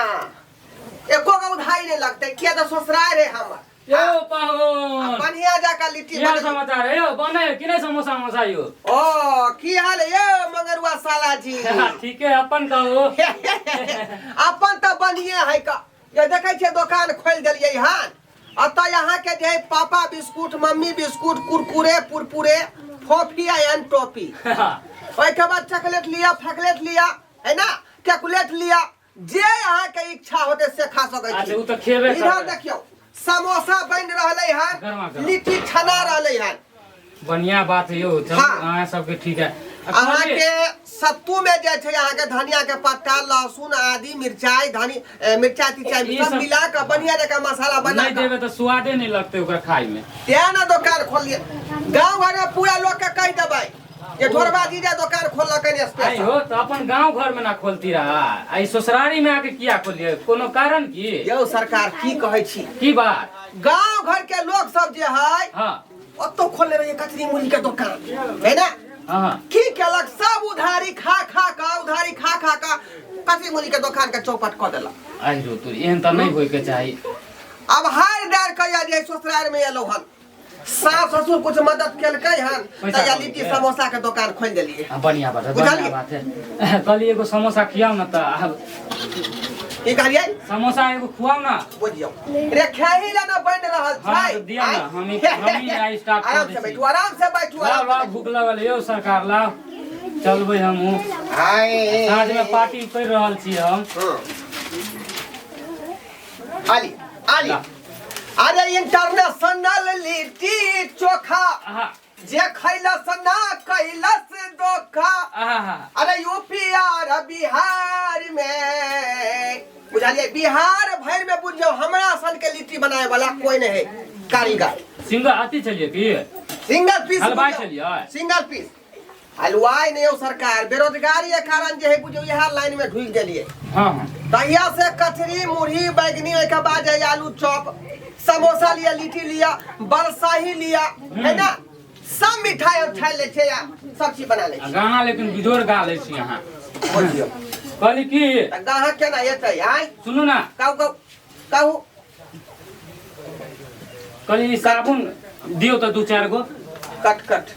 हाँ एको का उधारी नहीं लगते किया तो ससुराल रे हमर यो पाहुन बढ़िया जाकर लिट्टी क्या समाचार है यो बने कि नहीं समोसा मोसा यो ओ की हाल है ये मगरुआ साला जी ठीक है अपन कहो अपन तो बढ़िया है का ये देखे छे दुकान खोल दिलिए हन अतः यहाँ के जे पापा बिस्कुट मम्मी बिस्कुट कुरकुरे पुरपुरे फोफिया एंड टॉफी ओए के बाद चॉकलेट लिया फकलेट लिया है ना कैलकुलेट लिया जे यहाँ के इच्छा होते से खा सके अच्छा वो तो खेबे इधर देखियो समोसा बन रहले हन लिट्टी छना रहले हन बढ़िया बात है यो चल हाँ। सबके ठीक है अहाँ के सत्तू में जे छे अहाँ के धनिया के पत्ता लहसुन आदि मिर्चाई मिर्चाई तिरचाई सब मिला के बढ़िया जका मसाला बना नहीं देबे तो स्वादे नहीं लगते ओकरा खाई में त्या ना दुकान खोल लिए गांव घर में पूरा लोग के कह देबै ये ढोरबा जी जे दुकान खोललक है आई स्पेशल हो तो अपन गांव घर में ना खोलती रहा आई ससुरारी में आके किया खोलिए कोनो कारण की यो सरकार की कहै छी की बात गांव घर के लोग सब जे है हां ओतो खोलले रहिए कचरी मुली के दुकान है ना हां की केलक सब उधारी खा का कचरी मुली के दुकान के चौपट क देलक आई रो तू एहन त नहीं होय के चाहिए अब हर डर कहिया जे ससुराल में एलो हन सास ससुर कुछ मदद केलकै हन त या लिट्टी समोसा के दुकान खोल देलिए बढ़िया बात है कल एगो समोसा खियाओ ना त की कहलिए समोसा एगो खुआओ ना बुझियो रे खाही ला ना बन रहल हाँ छै तो दिया ना हम ही आई स्टार्ट कर आराम से बैठू ला भूख लगल यो सरकार ला चलबै हमहू हाय साँझ में पार्टी कर रहल छी हम आली आली अरे इंटरनेशनल लिट्टी चोखा जे खैलस ना कैलस धोखा अरे यूपी और बिहार में बुझलिए बिहार भर में बुझियो हमरा सन के लिट्टी बनाए वाला कोई नहीं है कारीगर सिंगल आती चलिए की सिंगल पीस हलवाई चलिए सिंगल पीस हलवाई नहीं हो सरकार बेरोजगारी के कारण जे है बुझियो यह लाइन में ढुक गेलिए हां तहिया से कचरी मुरही बैगनी के बाद आलू चॉप समोसा लिया लिट्टी लिया बरसाही लिया है ना सब मिठाई उठाई ले छे या सब चीज बना ले गाना लेकिन बिजोर गा ले छी यहां बोलियो कहली की गाहक केना एतै आइ सुनू ना कहू कहली साबुन दियो तो दू चार गो कट